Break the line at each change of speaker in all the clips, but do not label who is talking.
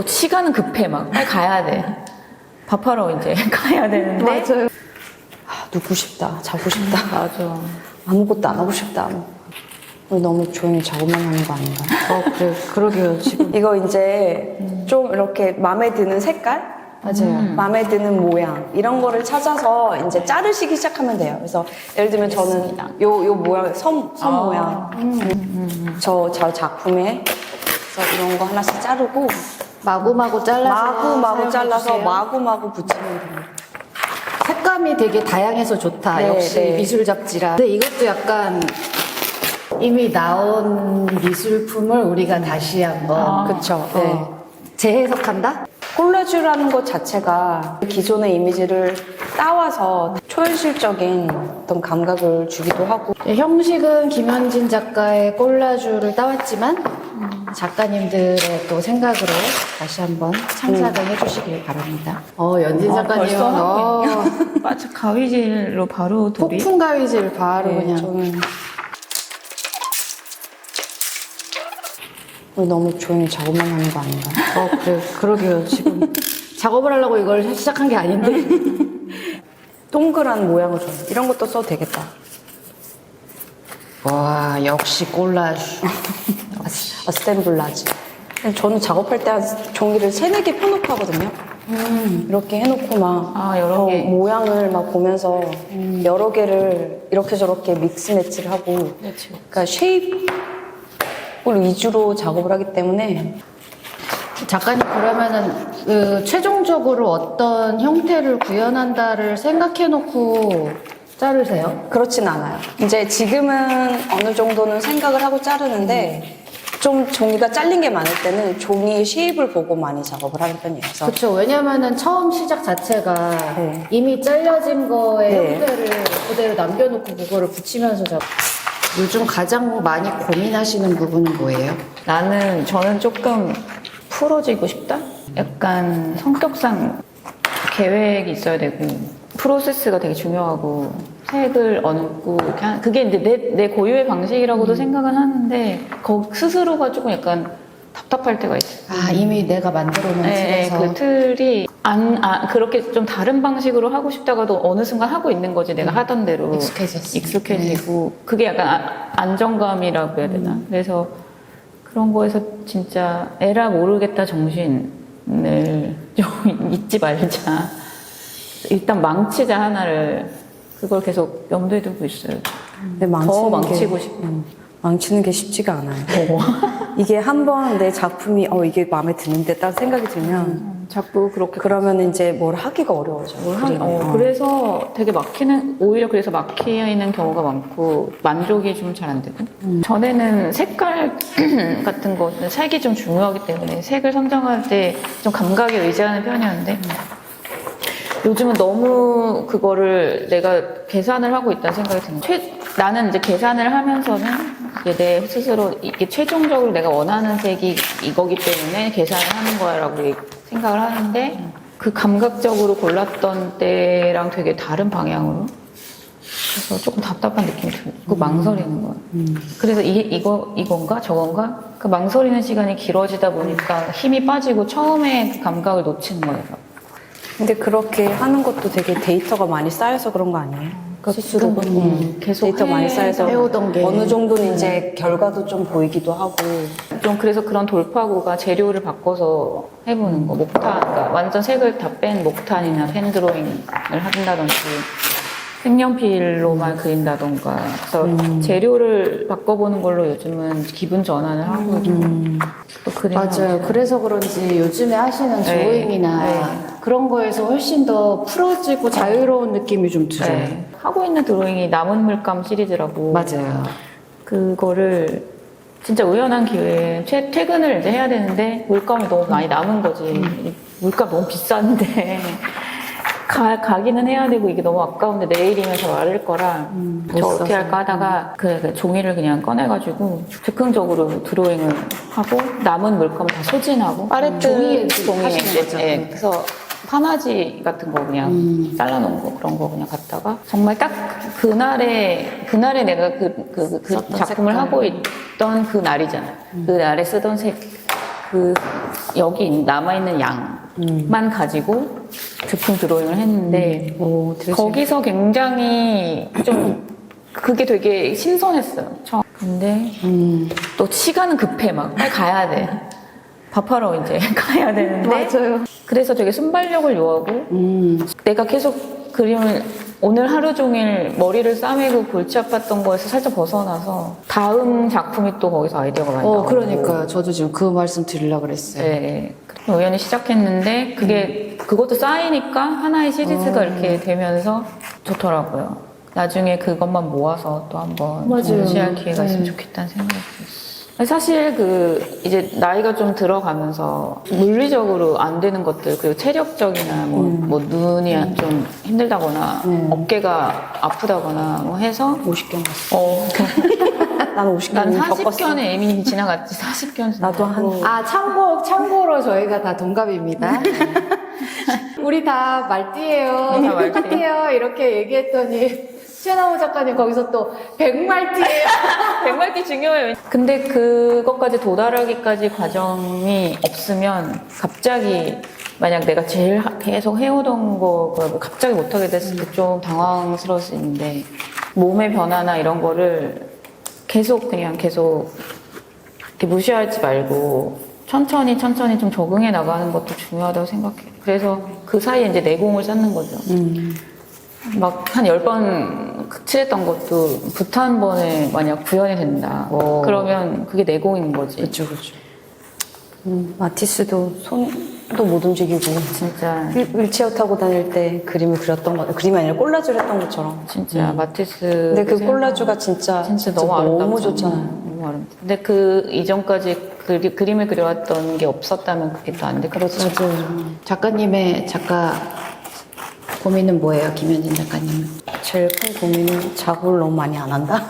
시간은 급해 막 빨리 가야 돼. 밥하러 이제 가야 되는데.
맞아요.
눕고 싶다, 자고 싶다,
맞아.
아무것도 안 하고 싶다. 우리 너무 조용히 작업만 하는 거 아닌가?
그래, 그러게요, 지금.
이거 이제 좀 이렇게 마음에 드는 색깔?
맞아요.
마음에 드는 모양 이런 거를 찾아서 이제 자르시기 시작하면 돼요. 그래서 예를 들면 저는 요 모양 섬 모양 저 작품에 그래서 이런 거 하나씩 자르고
마구마구 잘라서.
마구마구 잘라서
사용해주세요.
마구마구 붙이면 됩니다.
색감이 되게 다양해서 좋다.
네,
역시
네.
미술 잡지라. 근데 이것도 약간 이미 나온 미술품을 우리가 다시 한번
그쵸. 네.
재해석한다?
콜라주라는 것 자체가 기존의 이미지를 따와서 초현실적인 어떤 감각을 주기도 하고
네, 형식은 김현진 작가의 콜라주를 따왔지만 작가님들의 또 생각으로 다시 한번 창작을 해주시길 바랍니다. 연진 작가님은
벌써 하고 맞아, 가위질로 바로 돌이.
폭풍 가위질 바로
네,
그냥.
저는 우리 너무 조용히 작업만 하는 거 아닌가?
그래, 그러게요. 지금 작업을 하려고 이걸 시작한 게 아닌데.
동그란 모양을 줘요. 이런 것도 써도 되겠다.
와, 역시 콜라주.
어셈블라지. 저는 작업할 때 한 종이를 3-4개 펴놓고 하거든요. 이렇게 해놓고 막
여러 개.
모양을 막 보면서 여러 개를 이렇게 저렇게 믹스 매치를 하고 그러니까 쉐입을 위주로 작업을 하기 때문에
작가님, 그러면은 그 최종적으로 어떤 형태를 구현한다를 생각해놓고 자르세요?
그렇진 않아요. 이제 지금은 어느 정도는 생각을 하고 자르는데 좀 종이가 잘린 게 많을 때는 종이의 쉐입을 보고 많이 작업을 하는 편이어서
그렇죠. 왜냐면은 처음 시작 자체가
네.
이미 잘려진 거의
네.
형태를 그대로 남겨놓고 그거를 붙이면서 요즘 가장 많이 고민하시는 부분은 뭐예요?
저는 조금 풀어지고 싶다? 약간 성격상 계획이 있어야 되고 프로세스가 되게 중요하고 색을 어눕고 이렇게 그게 이제 내 고유의 방식이라고도 생각은 하는데 스스로가 조금 약간 답답할 때가 있어요.
이미 내가 만들어 놓은
네,
틀에서.
그 틀이 그렇게 좀 다른 방식으로 하고 싶다가도 어느 순간 하고 있는 거지 내가 하던 대로
익숙해졌어.
익숙해지고 그게 약간 안정감이라고 해야 되나? 그래서 그런 거에서 진짜 에라 모르겠다 정신을 좀 잊지 말자. 일단 망치자 하나를 그걸 계속 염두에 두고 있어요.
근데
더 망치고 싶어.
망치는 게 쉽지가 않아요. 이게 한번 내 작품이 이게 마음에 드는데 딱 생각이 들면
자꾸 그렇게
그러면 이제 뭘 하기가 어려워져요.
그래서 되게 오히려 그래서 막히는 경우가 많고 만족이 좀 잘 안 되고 전에는 색깔 같은 거 색이 좀 중요하기 때문에 색을 선정할 때 좀 감각에 의지하는 편이었는데 요즘은 너무 그거를 내가 계산을 하고 있다는 생각이 드는 거예요. 나는 이제 계산을 하면서는 이게 내 스스로 이게 최종적으로 내가 원하는 색이 이거기 때문에 계산을 하는 거야라고 생각을 하는데 그 감각적으로 골랐던 때랑 되게 다른 방향으로 그래서 조금 답답한 느낌이 들고 망설이는 거예요. 그래서 이건가 저건가 그 망설이는 시간이 길어지다 보니까 힘이 빠지고 처음에 그 감각을 놓치는 거예요.
근데 그렇게 하는 것도 되게 데이터가 많이 쌓여서 그런 거 아니에요? 스스로
계속
데이터 많이 쌓여서
해오던 게.
어느 정도는 이제 결과도 좀 보이기도 하고
좀 그래서 그런 돌파구가 재료를 바꿔서 해보는 거 그러니까 완전 색을 다 뺀 목탄이나 펜드로잉을 한다든지 색연필로만 그린다던가 그래서 재료를 바꿔보는 걸로 요즘은 기분 전환을 하고 또
맞아요. 그래서 그런지 요즘에 하시는 드로잉이나 그런 거에서 훨씬 더 풀어지고 자유로운 느낌이 좀 들어요.
네. 하고 있는 드로잉이 남은 물감 시리즈라고
맞아요.
그거를 진짜 우연한 기회에 퇴근을 이제 해야 되는데 물감이 너무 많이 남은 거지. 물감 너무 비싼데 가기는 해야 되고 이게 너무 아까운데 내일이면 다 마를 거라 저 어떻게 할까 하다가 그 종이를 그냥 꺼내가지고 즉흥적으로 드로잉을 하고 남은 물감을 다 소진하고 팔레트
종이에
종이에
하시는 거죠?
예, 그래서 파마지 같은 거 그냥 잘라놓은 거 그런 거 그냥 갖다가 정말 딱 그날에 내가 그 작품을
색깔.
하고 있던 그 날이잖아요. 그 날에 쓰던 색 그 여기 남아있는 양만 가지고 즉흥 드로잉을 했는데
오, 되게
거기서 굉장히 좀 그게 되게 신선했어요. 처음. 근데 또 시간은 급해 막 빨리 가야 돼. 밥하러 이제 가야 되는데
맞아요.
그래서 되게 순발력을 요하고 내가 계속 그림을 오늘 하루 종일 머리를 싸매고 골치 아팠던 거에서 살짝 벗어나서 다음 작품이 또 거기서 아이디어가 많이 나오고
그러니까요. 저도 지금 그 말씀 드리려고 그랬어요.
네. 우연히 시작했는데 그것도 쌓이니까 하나의 시리즈가 이렇게 되면서 좋더라고요. 나중에 그것만 모아서 또 한번
맞아요.
전시할 기회가 있으면 좋겠다는 생각이 들었어요. 사실 이제 나이가 좀 들어가면서 물리적으로 안 되는 것들, 그리고 체력적이나 뭐 눈이 좀 힘들다거나 어깨가 아프다거나 뭐 해서
50견 갔어. 나는 50견
난
겪었어.
40견에 이미 지나갔지. 40견.
나도 한
참고로 저희가 다 동갑입니다. 우리 다 말띠예요.
우리 다 말띠.
똑같아요. 이렇게 얘기했더니 최나무 작가님 거기서 또 백말띠예요.
백말기 중요해요. 근데 그것까지 도달하기까지 과정이 없으면 갑자기 만약 내가 제일 계속 해오던 거가 갑자기 못하게 됐을 때 좀 당황스러울 수 있는데 몸의 변화나 이런 거를 계속 이렇게 무시하지 말고 천천히 좀 적응해 나가는 것도 중요하다고 생각해요. 그래서 그 사이에 이제 내공을 쌓는 거죠. 막 한 10번 칠했던 것도 부터 한 번에 만약 구현이 된다. 그러면 그게 내공인 거지.
그렇죠.
마티스도 손도 못 움직이고
진짜
휠체어 타고 다닐 때 그림을 그렸던 거, 그림이 아니라 콜라주를 했던 것처럼.
진짜 마티스.
근데 그 콜라주가 진짜
너무 아름답잖아요.
너무 좋잖아요.
너무 아름다. 근데 그 이전까지 그림을 그려왔던 게 없었다면 그게 또 안 돼. 그렇죠.
작가님의 작가 고민은 뭐예요, 김현진 작가님은?
제일 큰 고민은 작업을 너무 많이 안 한다.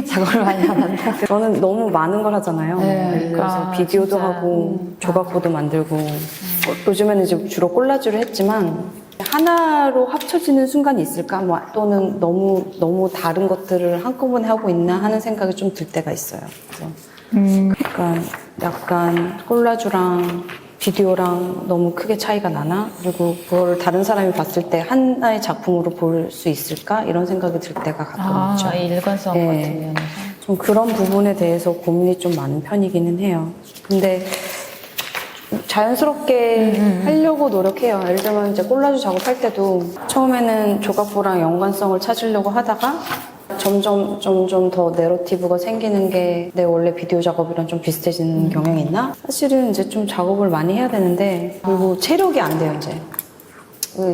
작업을 많이 안 한다.
저는 너무 많은 걸 하잖아요.
네,
그래서 비디오도
진짜.
하고 조각보도 만들고 요즘에는 이제 주로 콜라주를 했지만 하나로 합쳐지는 순간이 있을까? 뭐 또는 너무 다른 것들을 한꺼번에 하고 있나 하는 생각이 좀 들 때가 있어요. 그래서 약간 콜라주랑 비디오랑 너무 크게 차이가 나나? 그리고 그걸 다른 사람이 봤을 때 하나의 작품으로 볼 수 있을까? 이런 생각이 들 때가 가끔 있죠.
일관성
네.
같은 면에서.
좀 그런 부분에 대해서 고민이 좀 많은 편이기는 해요. 근데 자연스럽게 하려고 노력해요. 예를 들면 이제 콜라주 작업할 때도 처음에는 조각보랑 연관성을 찾으려고 하다가 점점 더 내러티브가 생기는 게 내 원래 비디오 작업이랑 좀 비슷해지는 경향이 있나? 사실은 이제 좀 작업을 많이 해야 되는데 그리고 체력이 안 돼요, 이제.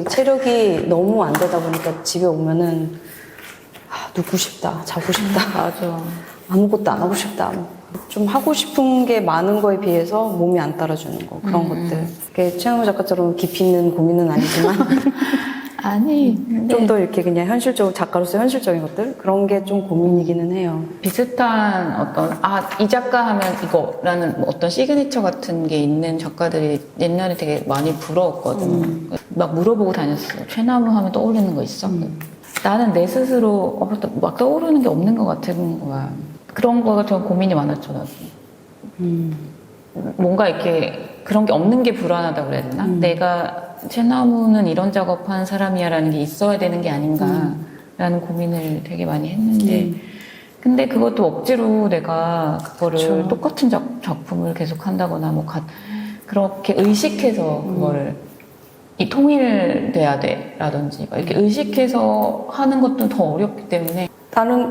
체력이 너무 안 되다 보니까 집에 오면은 눕고 싶다, 자고 싶다.
맞아.
아무것도 안 하고 싶다. 좀 하고 싶은 게 많은 거에 비해서 몸이 안 따라주는 거, 그런 것들. 그게 최영우 작가처럼 깊이 있는 고민은 아니지만
아니,
좀 더 이렇게 그냥 작가로서 현실적인 것들? 그런 게 좀 고민이기는 해요.
비슷한 이 작가 하면 이거라는 뭐 어떤 시그니처 같은 게 있는 작가들이 옛날에 되게 많이 부러웠거든. 막 물어보고 다녔어요. 최나무 하면 떠오르는 거 있어? 나는 내 스스로 막 떠오르는 게 없는 것 같은 거야. 그런 거 같은 고민이 많았죠, 나도. 뭔가 이렇게 그런 게 없는 게 불안하다고 그래야 되나? 내가 최나무는 이런 작업한 사람이야 라는 게 있어야 되는 게 아닌가 라는 고민을 되게 많이 했는데 근데 그것도 억지로 내가 그거를
그렇죠.
똑같은 작품을 계속 한다거나 뭐 그렇게 의식해서 그거를 통일돼야 돼 라든지 이렇게 의식해서 하는 것도 더 어렵기 때문에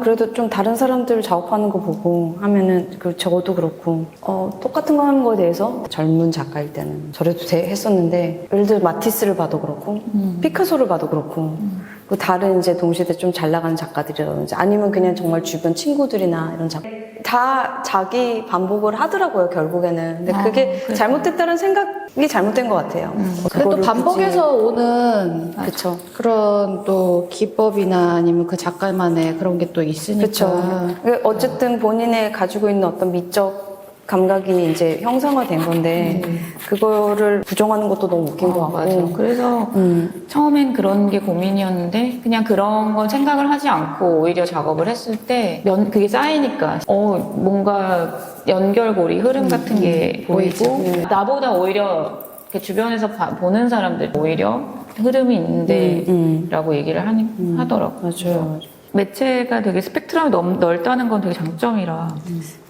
그래도 좀 다른 사람들 작업하는 거 보고 하면은, 저도 그렇고, 똑같은 거 하는 거에 대해서 젊은 작가일 때는 저래도 했었는데, 예를 들어 마티스를 봐도 그렇고, 피카소를 봐도 그렇고, 그 다른 이제 동시대 좀 잘 나가는 작가들이라든지, 아니면 그냥 정말 주변 친구들이나 이런 다 자기 반복을 하더라고요, 결국에는. 근데 그게 잘못됐다는 생각이 잘못된 것 같아요.
근데 또 반복해서 오는
그쵸.
그런 또 기법이나 아니면 그 작가만의 그런 게 또 있으니까.
그렇죠. 어쨌든 본인의 가지고 있는 어떤 미적 감각이 이제 형상화된 건데 그거를 부정하는 것도 너무 웃긴 것 같고.
맞아. 그래서 처음엔 그런 게 고민이었는데 그냥 그런 건 생각을 하지 않고 오히려 작업을 했을 때 그게 쌓이니까 뭔가 연결고리 흐름 같은 게 보이고 나보다 오히려 이렇게 주변에서 보는 사람들 오히려 흐름이 있는데 라고 얘기를 하더라고요.
맞아요.
매체가 되게 스펙트럼이 넓다는 건 되게 장점이라.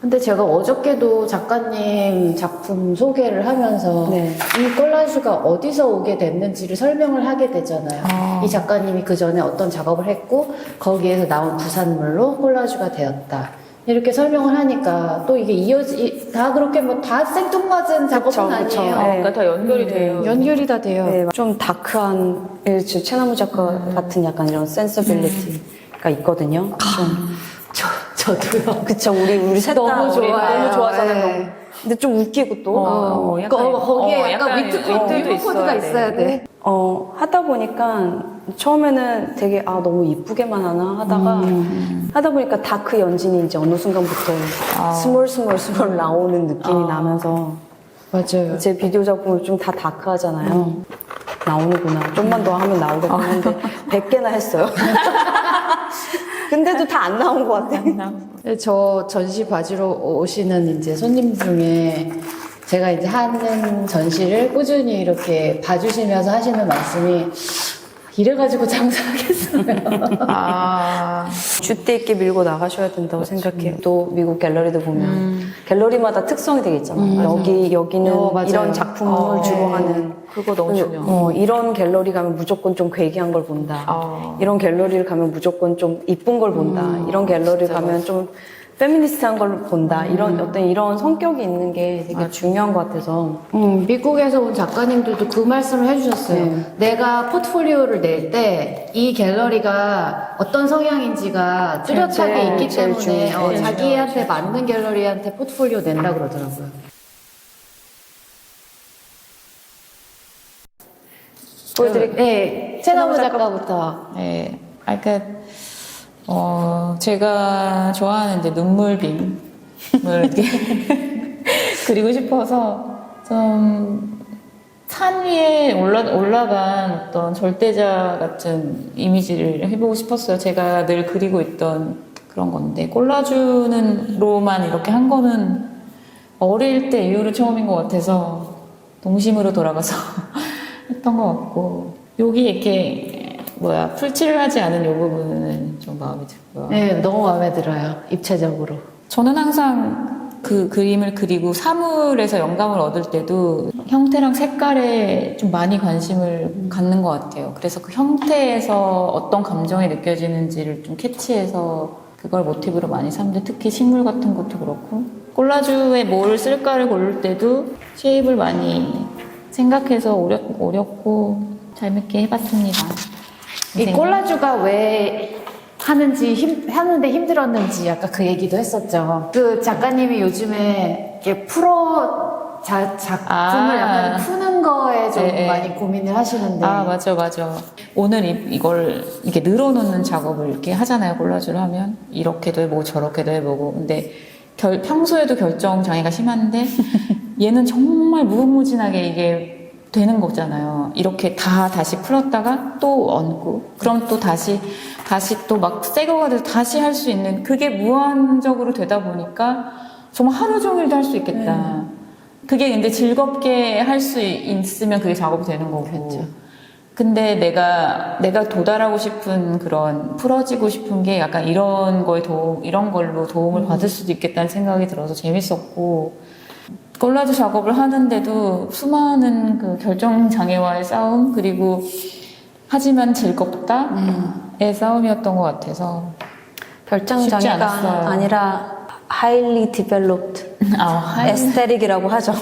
근데 제가 어저께도 작가님 작품 소개를 하면서
네.
이 콜라주가 어디서 오게 됐는지를 설명을 하게 되잖아요. 이 작가님이 그 전에 어떤 작업을 했고 거기에서 나온 부산물로 콜라주가 되었다. 이렇게 설명을 하니까 또 이게 다 그렇게 뭐 다 생뚱맞은 작업은
그쵸.
아니에요.
네.
그러니까 다 연결이 돼요.
연결이 다 돼요.
네, 좀 다크한 최나무 작가 같은 약간 이런 센서빌리티가 있거든요.
저도요.
그쵸, 우리 셋 다
너무 좋아요.
너무 좋아하잖아요.
네.
근데 좀 웃기고 또.
거기에 약간 위트 코드가 있어야 돼.
하다 보니까 처음에는 되게 너무 이쁘게만 하나 하다가 하다 보니까 다크 연진이 이제 어느 순간부터 스몰 나오는 느낌이 나면서
맞아요.
제 비디오 작품을 좀 다 다크하잖아요. 나오는구나. 좀만 더 하면 나오겠다 했는데 100개나 했어요. 근데도 다 안 나온 것 같아요.
저 전시 봐주러 오시는 이제 손님 중에 제가 이제 하는 전시를 꾸준히 이렇게 봐주시면서 하시는 말씀이 이래가지고 장사하겠어요.
줏대 있게 밀고 나가셔야 된다고 생각해요. 또 미국 갤러리도 보면 갤러리마다 특성이 되게 있잖아요. 여기는
맞아요.
이런 작품을 주로
네.
하는
그거 너무 중요해요.
이런 갤러리 가면 무조건 좀 괴기한 걸 본다. 이런 갤러리를 가면 무조건 좀 이쁜 걸 본다. 이런 갤러리 가면 좀 페미니스트한 걸 본다. 이런 성격이 있는 게 되게 중요한 것 같아서.
미국에서 온 작가님들도 그 말씀을 해주셨어요.
네.
내가 포트폴리오를 낼 때 이 갤러리가 어떤 성향인지가 뚜렷하게
제일
있기 때문에
중요해요.
자기한테 맞는 갤러리한테 포트폴리오 낸다 그러더라고요.
보여드릴게요.
네, 채나무 작가부터.
네. 제가 좋아하는 이제 눈물빔을 이렇게 그리고 싶어서 좀 산 위에 올라간 어떤 절대자 같은 이미지를 해보고 싶었어요. 제가 늘 그리고 있던 그런 건데, 콜라주로만 이렇게 한 거는 어릴 때 이후로 처음인 것 같아서 동심으로 돌아가서 했던 것 같고, 여기 이렇게 풀칠을 하지 않은 이 부분은 좀 마음에 들고요.
네, 너무 마음에 들어요. 입체적으로.
저는 항상 그 그림을 그리고 사물에서 영감을 얻을 때도 형태랑 색깔에 좀 많이 관심을 갖는 것 같아요. 그래서 그 형태에서 어떤 감정이 느껴지는지를 좀 캐치해서 그걸 모티브로 많이 삼는데, 특히 식물 같은 것도 그렇고, 콜라주에 뭘 쓸까를 고를 때도 쉐입을 많이 생각해서 오렸고 재밌게 해봤습니다.
이 콜라주가 왜 하는데 힘들었는지 아까 그 얘기도 했었죠. 그 작가님이 요즘에 이렇게 작품을 약간 푸는 거에 좀
네.
많이 고민을 하시는데.
맞아. 오늘 이걸 이렇게 늘어놓는 작업을 이렇게 하잖아요. 콜라주를 하면. 이렇게도 해보고 저렇게도 해보고. 근데 평소에도 결정 장애가 심한데 얘는 정말 무궁무진하게 이게 되는 거잖아요. 이렇게 다시 풀었다가 또 얹고, 그럼 또 다시 또 막 새 거가 돼서 다시 할 수 있는, 그게 무한적으로 되다 보니까 정말 하루 종일도 할 수 있겠다. 그게 근데 즐겁게 할 수 있으면 그게 작업이 되는 거고.
그렇죠.
근데 내가 도달하고 싶은 그런, 풀어지고 싶은 게 약간 이런 걸로 도움을 받을 수도 있겠다는 생각이 들어서 재밌었고, 콜라주 작업을 하는데도 수많은 그 결정장애와의 싸움, 그리고 하지만 즐겁다의 싸움이었던 것 같아서 쉽지
결정장애가
않았어요.
아니라 highly developed aesthetic이라고 하죠.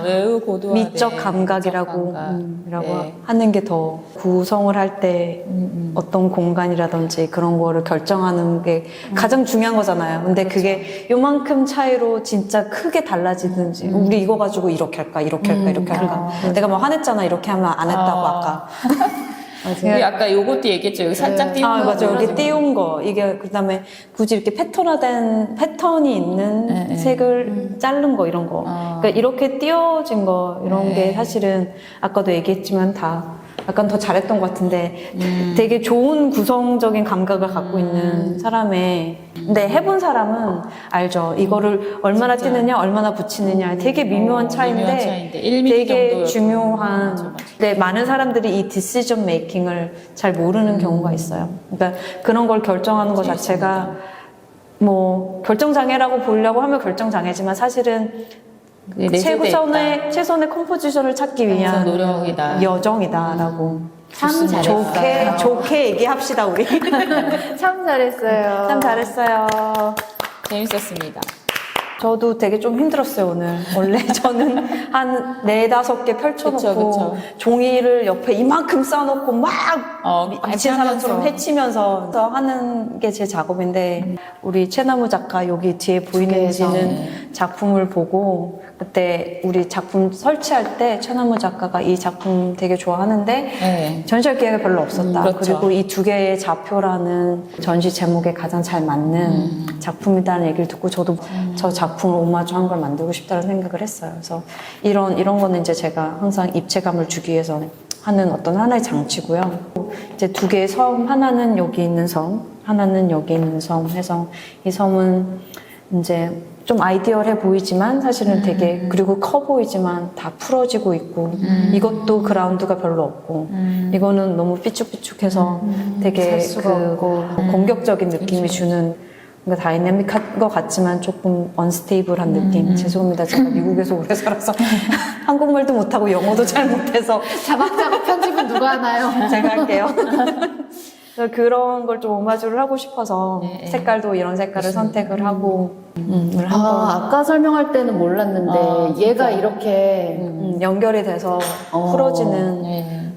매우 고도화된
미적 감각이라고
네.
하는 게 더 구성을 할 때 어떤 공간이라든지 그런 거를 결정하는 게 가장 중요한 거잖아요. 근데 그게 요만큼 차이로 진짜 크게 달라지든지 우리 이거 가지고 이렇게 할까 이렇게 할까 이렇게 할까 내가 뭐 화냈잖아 이렇게 하면 안 했다고 아까
우리 아까 요것도 얘기했죠. 여기 살짝 띄운 거.
맞아. 여기
그래가지고.
띄운 거. 이게, 그 다음에 굳이 이렇게 패턴이 있는
네,
색을 자른 거, 이런 거. 그러니까 이렇게 띄워진 거, 이런 게 사실은 아까도 얘기했지만 다 약간 더 잘했던 것 같은데 되게 좋은 구성적인 감각을 갖고 있는 사람의 근데 해본 사람은 알죠. 이거를 얼마나 띄느냐, 얼마나 붙이느냐 되게 미묘한 차이인데
1mm
되게
정도였고.
중요한
맞아.
근데 많은 사람들이 이 디시전 메이킹을 잘 모르는 경우가 있어요. 그러니까 그런 걸 결정하는 것 자체가 뭐 결정장애라고 보려고 하면 결정장애지만 사실은
그게 내재돼 있다.
최선의 컴포지션을 찾기 위한
노력이다.
여정이다라고
참 잘했어요.
좋게 얘기합시다 우리.
참 잘했어요.
참 잘했어요.
재밌었습니다.
저도 되게 좀 힘들었어요 오늘. 원래 저는 한 4-5개 펼쳐놓고
그쵸.
종이를 옆에 이만큼 쌓아놓고 막 미친 사람처럼
하면서.
헤치면서 하는 게 제 작업인데 우리 채나무 작가 여기 뒤에 보이는지는 작품을 보고 그때 우리 작품 설치할 때 채나무 작가가 이 작품 되게 좋아하는데
네.
전시할 기회가 별로 없었다.
그렇죠.
그리고 이 2개의 좌표라는 전시 제목에 가장 잘 맞는 작품이라는 얘기를 듣고 저도 저 작품을 오마주한 걸 만들고 싶다는 생각을 했어요. 그래서 이런 거는 이제 제가 항상 입체감을 주기 위해서 하는 어떤 하나의 장치고요. 이제 2개의 섬, 하나는 여기 있는 섬, 하나는 여기 있는 섬 해서 이 섬은 이제 좀 아이디얼해 보이지만 사실은 되게 그리고 커 보이지만 다 풀어지고 있고 이것도 그라운드가 별로 없고 이거는 너무 삐쭉삐쭉해서 되게 공격적인 느낌이 주는 그러니까 다이내믹한 것 같지만 조금 언스테이블한 느낌. 죄송합니다. 제가 미국에서 오래 살아서 한국말도 못하고 영어도 잘 못해서
자박자박 편집은 누가 하나요?
제가 할게요. 그래서 그런 걸 좀 오마주를 하고 싶어서 색깔도 이런 색깔을 선택을 하고
아까 설명할 때는 몰랐는데 얘가 이렇게
연결이 돼서 풀어지는
네.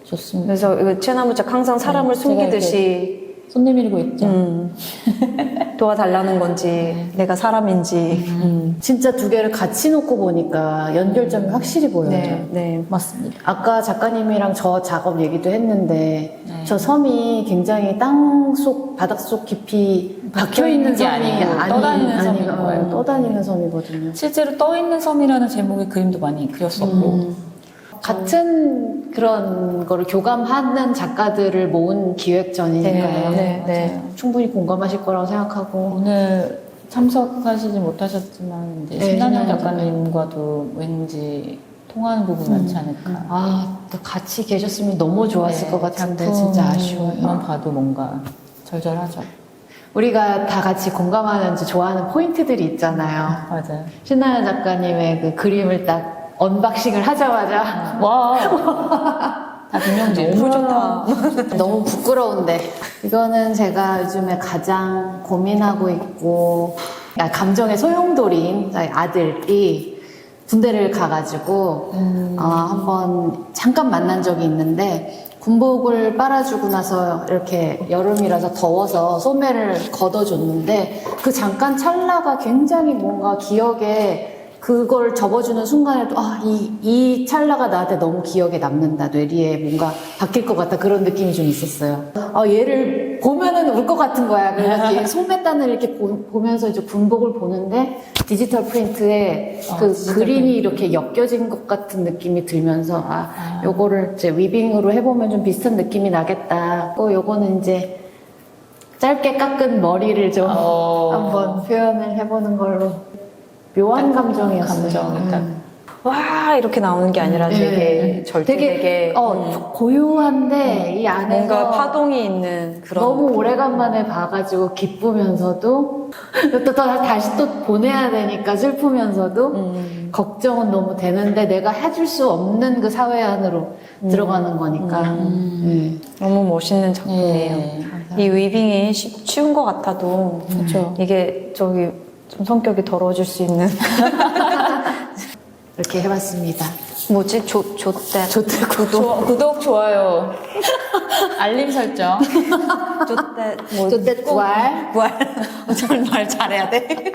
좋습니다.
그래서 이 채나무책 항상 사람을 숨기듯이
손 내밀고 있죠.
도와달라는 건지 내가 사람인지
진짜 2개를 같이 놓고 보니까 연결점이 확실히 보여요.
네.
맞습니다.
아까 작가님이랑 저 작업 얘기도 했는데 저 섬이 굉장히 땅속 바닷속 깊이 박혀 있는
게
섬이
아니고 떠다니는 섬인 거예요.
떠다니는 섬이거든요.
실제로 떠 있는 섬이라는 제목의 그림도 많이 그렸었고.
같은 그런 거를 교감하는 작가들을 모은 기획전이니까요.
네.
충분히 공감하실 거라고 생각하고
오늘 참석하시지 못하셨지만 이제
네,
신한영
신한영
작가님과도 왠지 통하는 부분이 많지 않을까.
또 같이 계셨으면 너무 좋았을 것 같은데
작품만
진짜 아쉬워요.
봐도 뭔가 절절하죠.
우리가 다 같이 공감하는지 좋아하는 포인트들이 있잖아요.
맞아요.
신하연 작가님의 그 그림을 딱 언박싱을 하자마자
와. 다 김영진.
너무 좋다.
너무 부끄러운데 이거는 제가 요즘에 가장 고민하고 있고 감정의 소용돌이인 저희 아들이 군대를 가가지고 한번 잠깐 만난 적이 있는데 군복을 빨아주고 나서 이렇게 여름이라서 더워서 소매를 걷어줬는데 그 잠깐 찰나가 굉장히 뭔가 기억에 그걸 접어주는 순간에도 이 찰나가 나한테 너무 기억에 남는다. 뇌리에 뭔가 바뀔 것 같다. 그런 느낌이 좀 있었어요. 얘를 보면은 울 것 같은 거야. 그래서 얘 소매단을 이렇게 보면서 이제 군복을 보는데 디지털 프린트에 그 그림이 이렇게 엮여진 것 같은 느낌이 들면서 요거를 이제 위빙으로 해보면 좀 비슷한 느낌이 나겠다. 요거는 이제 짧게 깎은 머리를 좀 한번 표현을 해보는 걸로. 묘한 감정이었어요.
와 이렇게 나오는 게 아니라 되게 절대되게
고요한데 이 안에서
뭔가 파동이 있는 그런
너무 오래간만에 봐가지고 기쁘면서도 또 다시 또 보내야 되니까 슬프면서도 걱정은 너무 되는데 내가 해줄 수 없는 그 사회 안으로 들어가는 거니까
너무 멋있는 작품이에요. 이 위빙이 쉬운 것 같아도 이게 좀 성격이 더러워질 수 있는
이렇게 해봤습니다.
뭐지? 좋대
구독, 좋아요, 알림 설정.
좋대
좋대 부활
부활 말 잘해야 돼.